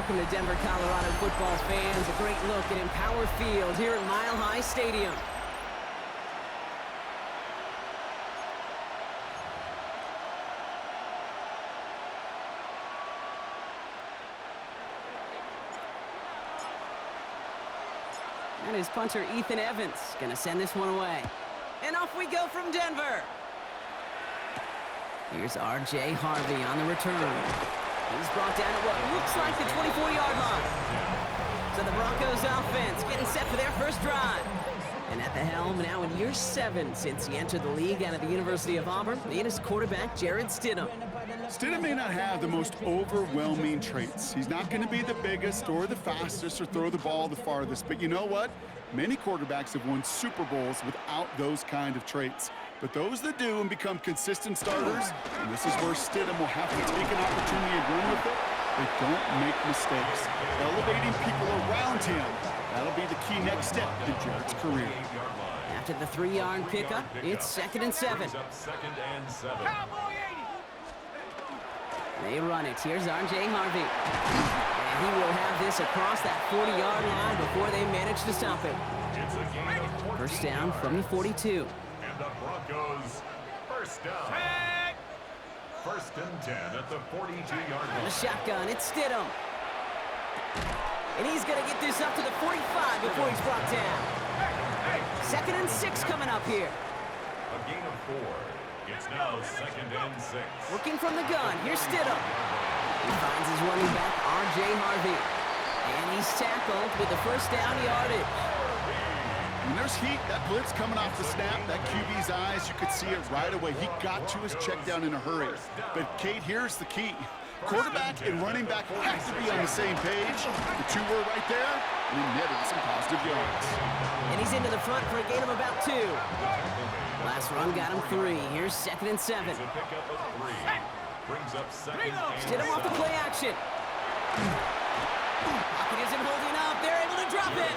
welcome to Denver, Colorado football fans. A great look at Empower Field here at Mile High Stadium. And his punter, Ethan Evans, gonna send this one away. And off we go from Denver. Here's R.J. Harvey on the return. He's brought down at what looks like the 24-yard line. So the Broncos offense getting set for their first drive. And at the helm now in year 7 since he entered the league out of the University of Auburn, and his quarterback, Jarrett Stidham. Stidham may not have the most overwhelming traits. He's not going to be the biggest or the fastest or throw the ball the farthest. But you know what? Many quarterbacks have won Super Bowls without those kind of traits. But those that do and become consistent starters, and this is where Stidham will have to take an opportunity and run with it, they don't make mistakes. Elevating people around him, that'll be the key next step in Jarrett's career. After the 3-yard pickup, it's 2nd and 7. They run it. Here's R.J. Harvey. And he will have this across that 40-yard line before they manage to stop him. First down from the 42. And the Broncos, first down. First and 10 at the 42-yard line. The shotgun, it's Stidham. And he's going to get this up to the 45 before he's brought down. 2nd and 6 coming up here. A gain of 4. It's now 2nd and 6. Working from the gun, here's Stidham. He finds his running back, R.J. Harvey. And he's tackled with the first down yardage. When there's heat, that blitz coming off the snap, that QB's eyes, you could see it right away. He got to his check down in a hurry. But, Kate, here's the key. Quarterback and running back have to be on the same page. The two were right there, and he netted some positive yards. And he's into the front for a gain of about 2. Last run got him 3. Here's 2nd and 7. Stidham off the play action. Pocket isn't holding up. They're able to drop it.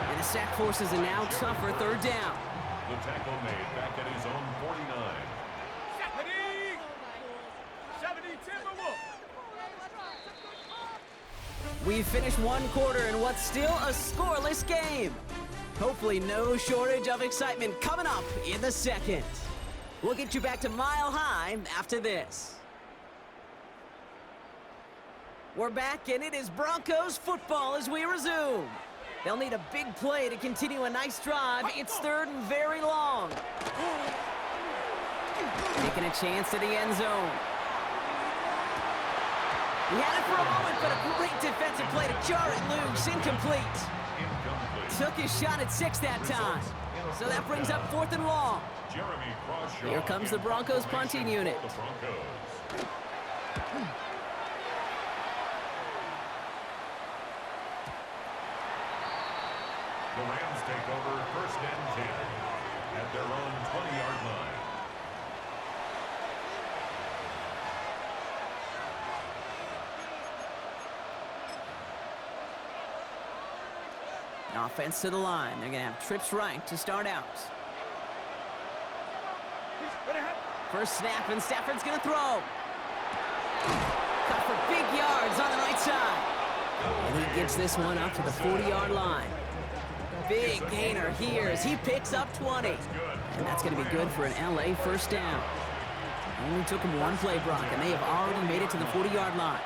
And the sack forces a now tougher 3rd down. The tackle made back at his own 49. We've finished one quarter in what's still a scoreless game. Hopefully no shortage of excitement coming up in the second. We'll get you back to Mile High after this. We're back, and it is Broncos football as we resume. They'll need a big play to continue a nice drive. It's 3rd and very long. Taking a chance to the end zone. He had it for a moment, but a great defensive play to jar it loose. Incomplete. Took his shot at 6 that time. So that brings up 4th and long. Here comes the Broncos punting unit. The Rams take over 1st and 10 at their own 20-yard line. Offense to the line. They're going to have trips right to start out. First snap, and Stafford's going to throw. Cut for big yards on the right side. And he gets this one up to the 40-yard line. Big gainer here as he picks up 20. And that's going to be good for an LA first down. Only took him one play, Brock, and they have already made it to the 40-yard line.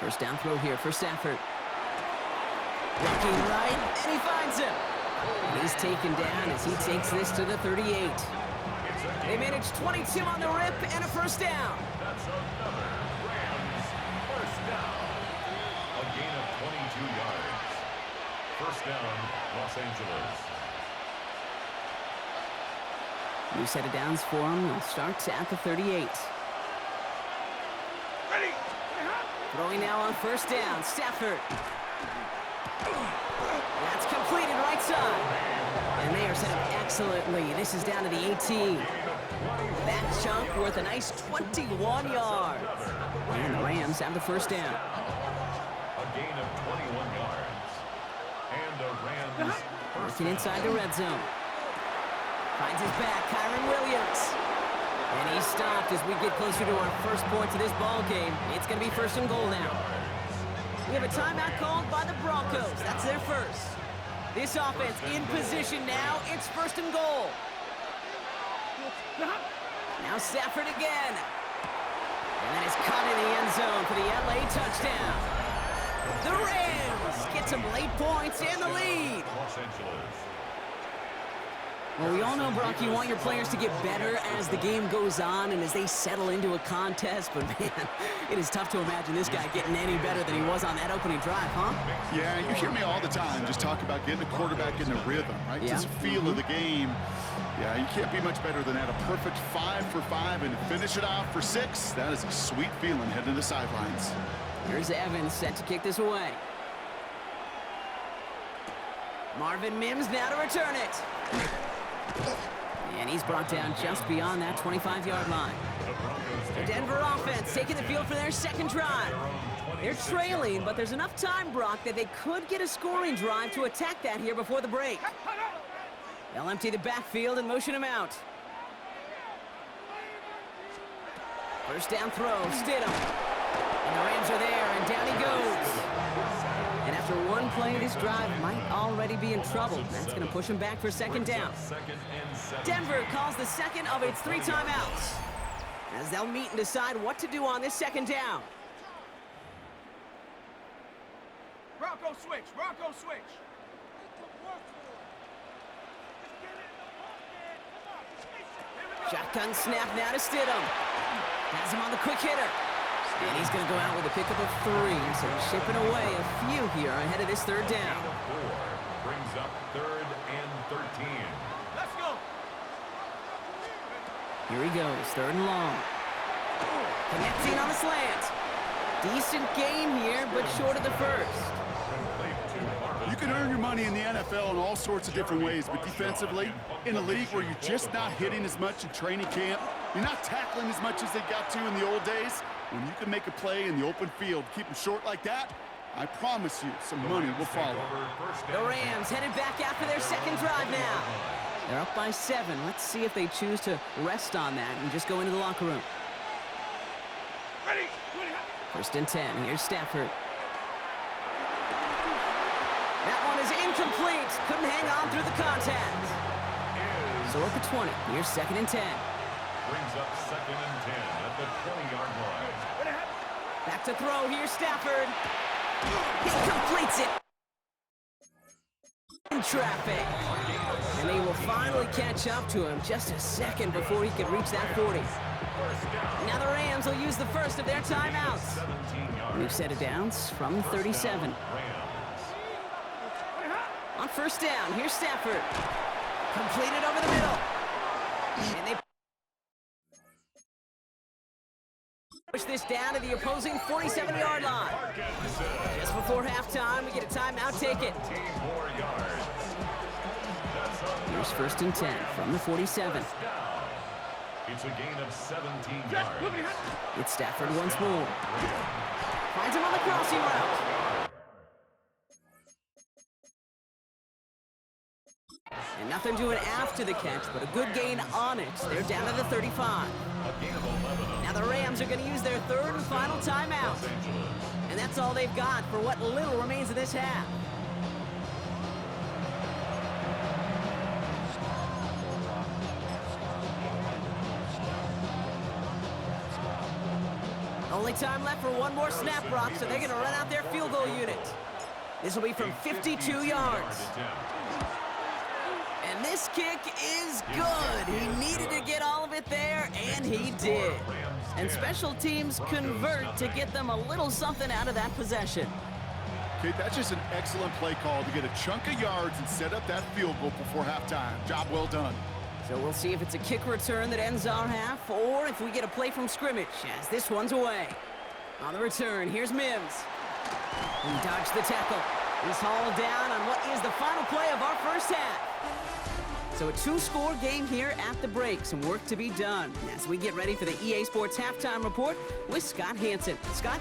First down throw here for Stafford. Looking right, and he finds him. And he's taken down as he takes this to the 38. They managed 22 on the rip and a first down. That's another Rams first down. A gain of 22 yards. First down, Los Angeles. New set of downs for him. It starts at the 38. Ready. Throwing now on first down, Stafford. That's completed right side. And they are set up excellently. This is down to the 18. That chunk worth a nice 21 yards. And the Rams have the first down. A gain of 21 yards. And the Rams working inside the red zone. Finds his back, Kyron Williams. And he's stopped as we get closer to our first points of this ball game. It's going to be first and goal now. We have a timeout called by the Broncos. That's their first. This offense in position now. It's first and goal. Now Stafford again. And then it's caught in the end zone for the LA touchdown. The Rams get some late points and the lead. Well, we all know, Brock, you want your players to get better as the game goes on and as they settle into a contest. But, man, it is tough to imagine this guy getting any better than he was on that opening drive, huh? Yeah, you hear me all the time just talk about getting the quarterback in the rhythm, right? Yeah. Just the feel of the game. Yeah, you can't be much better than that. A perfect 5 for 5 and finish it off for 6. That is a sweet feeling heading to the sidelines. Here's Evans set to kick this away. Marvin Mims now to return it. And he's brought down just beyond that 25-yard line. The Denver offense taking the field for their second drive. They're trailing, but there's enough time, Brock, that they could get a scoring drive to attack that here before the break. They'll empty the backfield and motion him out. First down throw, Stidham. And the Rams are there, and down he goes. And after one play, this drive might already be in trouble. That's going to push him back for second down. Denver calls the second of its 3 timeouts, as they'll meet and decide what to do on this second down. Bronco switch, Bronco switch. Shotgun snap now to Stidham. Has him on the quick hitter. And he's going to go out with a pickup of 3, so shipping away a few here ahead of this third down. 4 brings up 3rd and 13. Let's go. Here he goes, 3rd and long. Connecting on the slant. Decent game here, but short of the first. You can earn your money in the NFL in all sorts of different ways, but defensively, in a league where you're just not hitting as much in training camp, you're not tackling as much as they got to in the old days, when you can make a play in the open field, keep them short like that, I promise you some money will follow. The Rams headed back after their second drive now. They're up by 7. Let's see if they choose to rest on that and just go into the locker room. Ready. First and 10. Here's Stafford. That one is incomplete. Couldn't hang on through the contact. So at the 20. Here's 2nd and 10. Brings up 2nd and 10 at the 20-yard line. Back to throw. Here's Stafford. He completes it. In traffic. And they will finally catch up to him just a second before he can reach that 40. Now the Rams will use the first of their timeouts. New set of downs from 37. On first down, here's Stafford. Completed over the middle. And they push this down to the opposing 47-yard line. Just before halftime, we get a timeout. Take it. Here's 1st and 10 from the 47. It's a gain of 17 yards. It's Stafford once more. Finds him on the crossing route. And nothing doing after the catch, but a good gain on it. They're down to the 35. Now the Rams are going to use their 3rd and final timeout. And that's all they've got for what little remains of this half. Only time left for one more snap, Brock, so they're going to run out their field goal unit. This will be from 52 yards. And this kick is good. He needed to get all of it there, and he did. And special teams convert to get them a little something out of that possession. Okay, that's just an excellent play call to get a chunk of yards and set up that field goal before halftime. Job well done. So we'll see if it's a kick return that ends our half, or if we get a play from scrimmage, as this one's away. On the return, here's Mims. He dodged the tackle. He's hauled down on what is the final play of our first half. So a 2-score game here at the break. Some work to be done as we get ready for the EA Sports Halftime Report with Scott Hansen. Scott?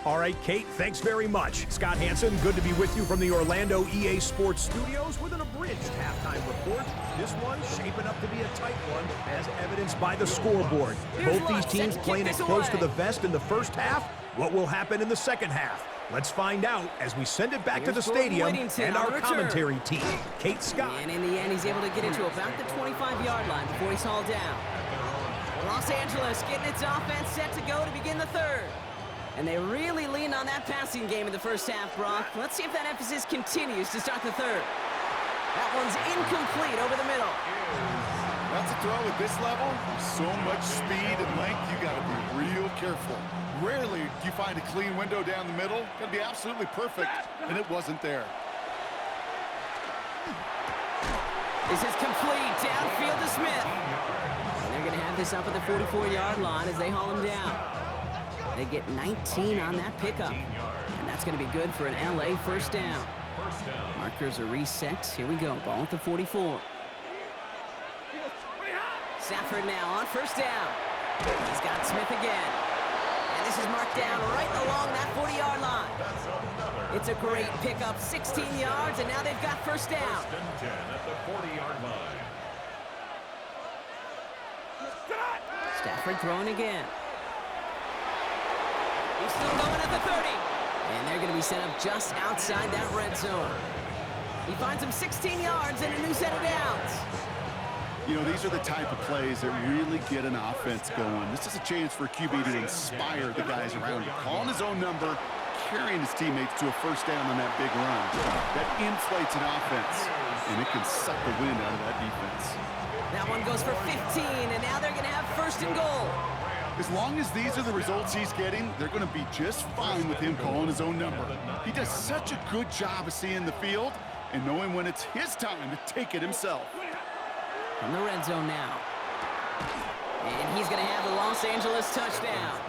All right, Kate, thanks very much. Scott Hansen, good to be with you from the Orlando EA Sports Studios with an abridged halftime report. This one's shaping up to be a tight one, as evidenced by the scoreboard. Both these teams playing it close to the vest in the first half. What will happen in the second half? Let's find out as we send it back to the stadium and our commentary team, Kate Scott. And in the end, he's able to get into about the 25-yard line before he's hauled down. Los Angeles getting its offense set to go to begin the third. And they really leaned on that passing game in the first half, Brock. Let's see if that emphasis continues to start the third. That one's incomplete over the middle. That's a throw at this level. So much speed and length, you got to be real careful. Rarely do you find a clean window down the middle. Got to be absolutely perfect, and it wasn't there. This is complete. Downfield to Smith. And they're going to have this up at the 44-yard line as they haul him down. They get 19 on that pickup. And that's going to be good for an LA first down. Markers are reset. Here we go. Ball at the 44. Stafford now on first down. He's got Smith again. And this is marked down right along that 40-yard line. It's a great pickup, 16 yards, and now they've got first down. First and 10 at the 40-yard line. Stafford throwing again. He's still going at the 30. And they're going to be set up just outside that red zone. He finds him 16 yards and a new set of downs. You know, these are the type of plays that really get an offense going. This is a chance for QB to inspire the guys around him. Calling his own number, carrying his teammates to a first down on that big run. That inflates an offense, and it can suck the wind out of that defense. That one goes for 15, and now they're going to have first and goal. As long as these are the results he's getting, they're going to be just fine with him calling his own number. He does such a good job of seeing the field and knowing when it's his time to take it himself. From the red zone now. And he's going to have the Los Angeles touchdown.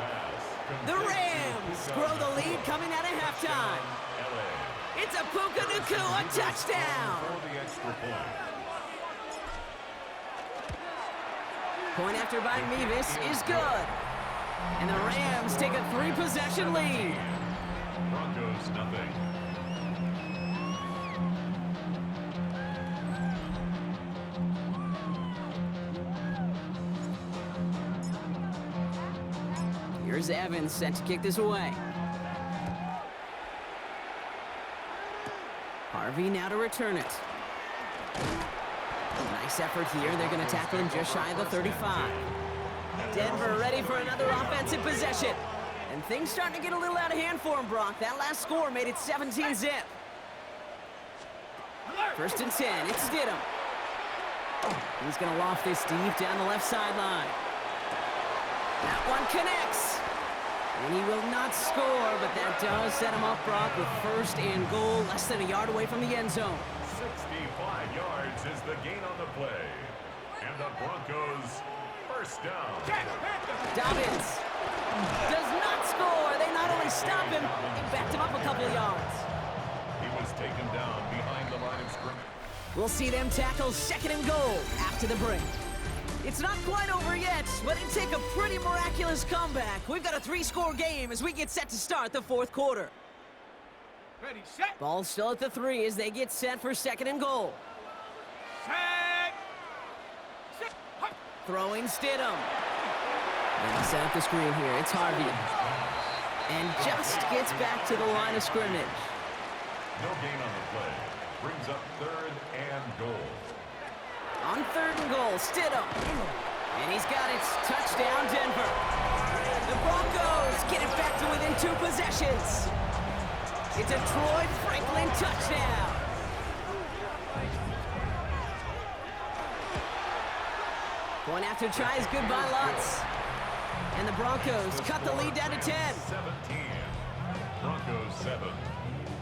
The Rams grow the lead coming out of halftime. It's a Puka Nacua touchdown. Point after by Mevis is good. And the Rams take a 3-possession lead. Broncos nothing. Here's Evans set to kick this away. Harvey now to return it. Nice effort here. They're going to tackle him just shy of the 35. Denver ready for another offensive possession. And things starting to get a little out of hand for him, Brock. That last score made it 17-zip. First and 10. It's Stidham. He's going to loft this deep down the left sideline. That one connects. And he will not score, but that does set him up, Brock, with first and goal, less than a yard away from the end zone. 65 yards is the gain on the play. And the Broncos first down. Dobbins does not score. They not only stop him, they backed him up a couple of yards. He was taken down behind the line of scrimmage. We'll see them tackle second and goal after the break. It's not quite over yet, but it'd take a pretty miraculous comeback. We've got a 3-score game as we get set to start the fourth quarter. Ready, set. Ball still at the 3 as they get set for second and goal. Set. Set. Hut. Throwing Stidham. And he set up the screen here. It's Harvey. And just gets back to the line of scrimmage. No gain on the play. Brings up third and goal. On third and goal, Stidham. And he's got it. Touchdown, Denver. The Broncos get it back to within 2 possessions. It's a Troy Franklin touchdown. Point after try is good by Lutz. And the Broncos cut the lead down to 10. 17. Broncos 7.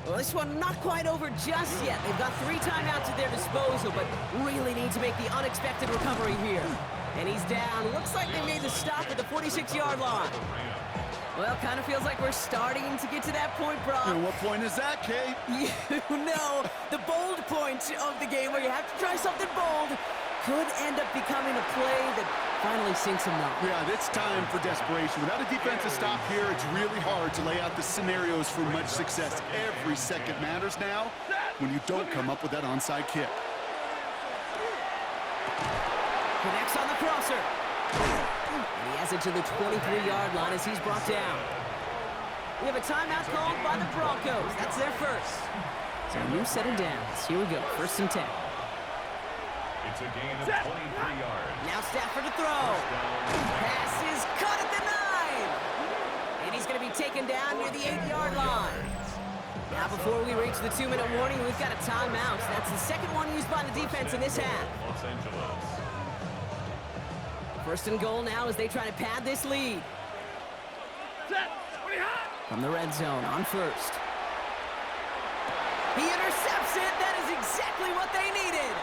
Well, this one not quite over just yet. They've got 3 timeouts at their disposal, but really need to make the unexpected recovery here. And he's down. Looks like they made the stop at the 46-yard line. Well, kind of feels like we're starting to get to that point, Brock. And what point is that, Kate? You know, the bold point of the game where you have to try something bold could end up becoming a play that Finally sinks him though. Yeah, it's time for desperation. Without a defensive stop here, it's really hard to lay out the scenarios for much success. Every second matters now when you don't come up with that onside kick. Connects on the crosser. And he has it to the 23-yard line as he's brought down. We have a timeout called by the Broncos. That's their first. So a new set of downs. Here we go, 1st and 10. It's a gain of 23 yards. Now Stafford to throw. Pass is caught at the 9. And he's going to be taken down near the 8-yard line. Now before we reach the 2-minute warning, we've got a timeout. That's the second one used by the defense in this half. Los Angeles. 1st and goal now as they try to pad this lead. From the red zone on 1st. He intercepts it. That is exactly what they needed.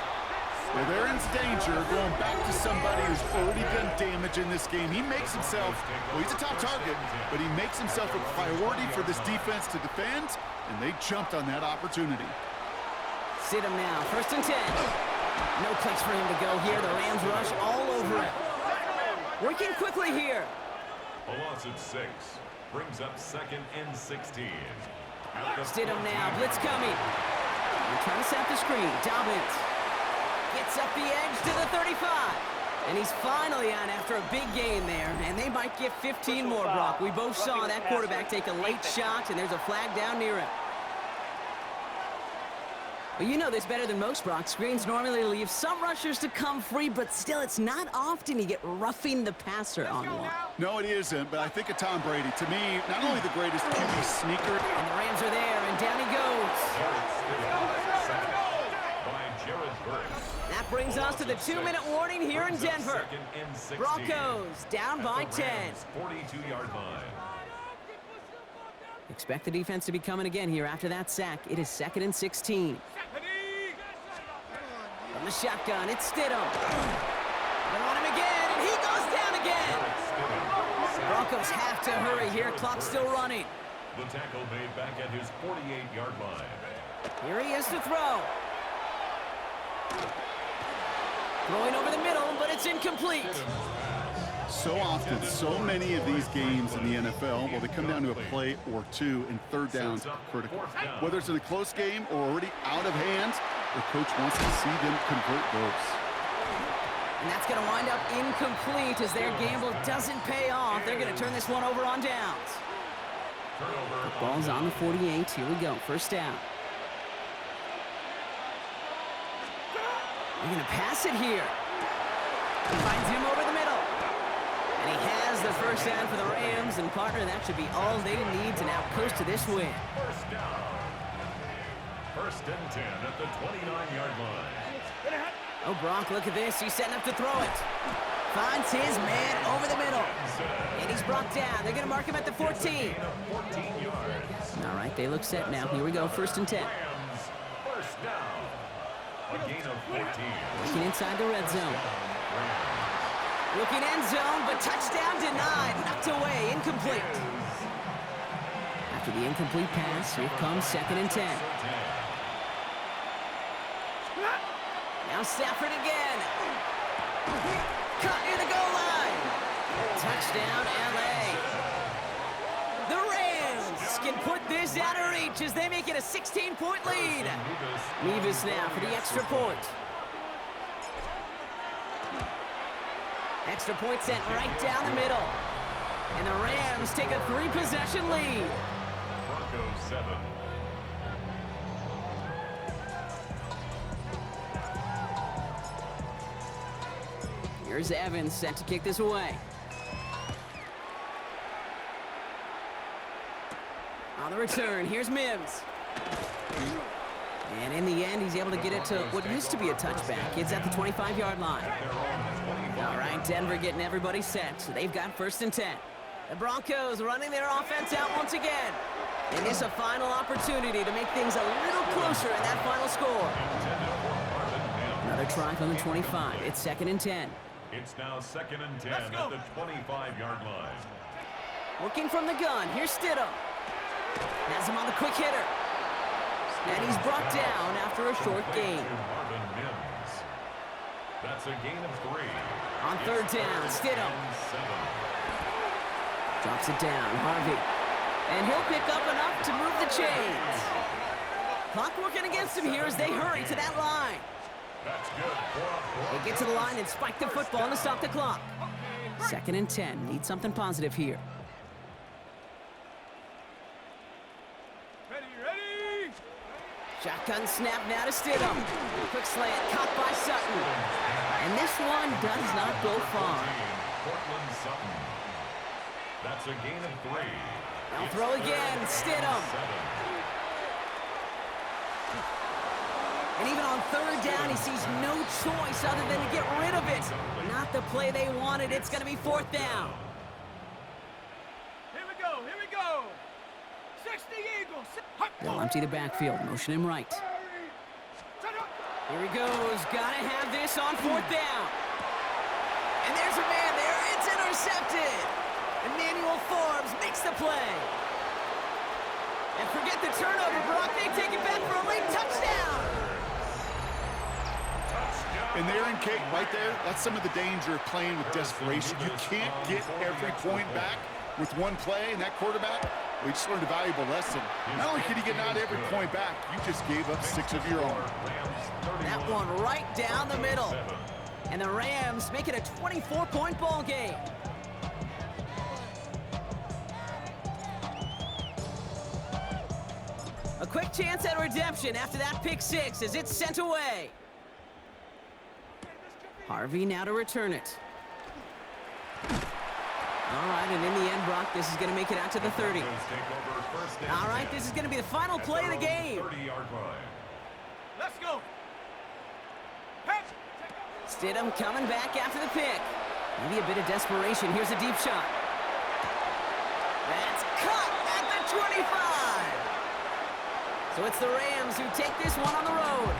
Well, they're in danger going back to somebody who's already done damage in this game. He makes himself, well, he's a top target, but he makes himself a priority for this defense to defend, and they jumped on that opportunity. Sit him now. 1st and 10. No place for him to go here. The Rams rush all over him. Working quickly here. A loss of 6 brings up 2nd and 16. Stidham now. Blitz coming. They're trying to set up the screen. Dobbins gets up the edge to the 35. And he's finally on after a big gain there. And they might get 15 more, Brock. We both saw that quarterback take a late shot, and there's a flag down near him. Well, you know this better than most, Brock. Screens normally leave some rushers to come free, but still, it's not often you get roughing the passer on one. No, it isn't, but I think of Tom Brady. To me, not only the greatest QB sneaker. And the Rams are there, and down he goes. That brings us to the 2-minute warning here in Denver. Broncos down by 10. 42-yard line. Expect the defense to be coming again here after that sack. It is 2nd and 16. From the shotgun, it's Stidham. They want him again, and he goes down again. Broncos have to hurry here. Clock's still running. The tackle made back at his 48-yard line. Here he is to throw. Throwing over the middle, but it's incomplete. So often, so many of these games in the NFL, well, they come down to a play or two, and third downs are critical. Whether it's in a close game or already out of hand, the coach wants to see them convert those. And that's going to wind up incomplete as their gamble doesn't pay off. They're going to turn this one over on downs. The ball's on the 48. Here we go. 1st down. They're going to pass it here. Finds him over the middle. And he has the 1st down for the Rams, and partner, that should be all they need to now coast to this win. 1st down. 1st and 10 at the 29-yard line. Oh, Brock, look at this. He's setting up to throw it. Finds his man over the middle. And he's brought down. They're going to mark him at the 14. 14 yards. All right, they look set now. Here we go, 1st and 10. Rams, 1st down. A gain of 14. Looking inside the red zone. Looking end zone, but touchdown denied. Knocked away, incomplete. After the incomplete pass, here comes 2nd and 10. Now Stafford again. Caught near the goal line. Touchdown, LA. The Rams can put this out of reach as they make it a 16-point lead. Mevis now for the extra point. Extra point sent right down the middle. And the Rams take a 3-possession lead. Broncos 7. Here's Evans set to kick this away. On the return, here's Mims. And in the end, he's able to get it to what used to be a touchback. It's at the 25-yard line. All right, Denver getting everybody set. So they've got 1st and 10. The Broncos running their offense out once again. And it's a final opportunity to make things a little closer in that final score. Another try from the 25. It's 2nd and 10. It's now 2nd and 10 at the 25-yard line. Working from the gun. Here's Stidham. Has him on the quick hitter. And he's brought down after a short gain. That's a gain of 3. On third down, Stidham. Drops it down, Harvey. And he'll pick up enough to move the chains. Clock working against him here as they hurry to that line. That's good. They get to the line and spike the football to stop the clock. 2nd and 10. Need something positive here. Ready. Shotgun snap now to Stidham. Quick slant, caught by Sutton. And this one does not go far. Portland Sutton. That's a gain of 3. They'll throw again, Stidham. And even on third down, he sees no choice other than to get rid of it. Not the play they wanted. It's going to be 4th down. Here we go. 60 Eagles. They'll empty the backfield, motion him right. Here he goes. Got to have this on 4th down. And there's a man there. It's intercepted. Emmanuel Forbes makes the play. And forget the turnover, Brock. They take it back for a late touchdown. And there in Kate, right there, that's some of the danger of playing with desperation. You can't get every point back with one play, and that quarterback, we just learned a valuable lesson. Not only can you get not every point back, you just gave up 6 of your own. That one right down the middle. And the Rams make it a 24-point ball game. A quick chance at redemption after that pick 6 as it's sent away. Harvey now to return it. All right, and in the end, Brock, this is going to make it out to the 30. All right, this is going to be the final play of the game. 30-yard line. Let's go. Stidham coming back after the pick. Maybe a bit of desperation. Here's a deep shot. That's cut at the 25. So it's the Rams who take this one on the road.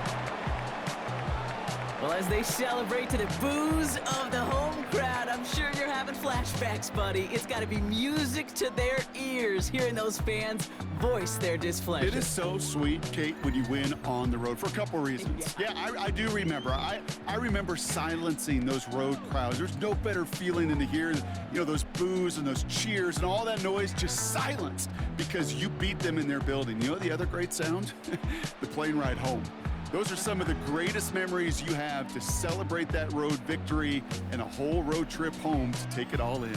Well, as they celebrate to the boos of the home crowd, I'm sure you're having flashbacks, buddy. It's got to be music to their ears, hearing those fans voice their displeasure. It is so sweet, Kate, when you win on the road for a couple reasons. Yeah, I do remember. I remember silencing those road crowds. There's no better feeling than to hear, those boos and those cheers and all that noise just silenced because you beat them in their building. You know the other great sound? The plane ride home. Those are some of the greatest memories you have to celebrate that road victory and a whole road trip home to take it all in.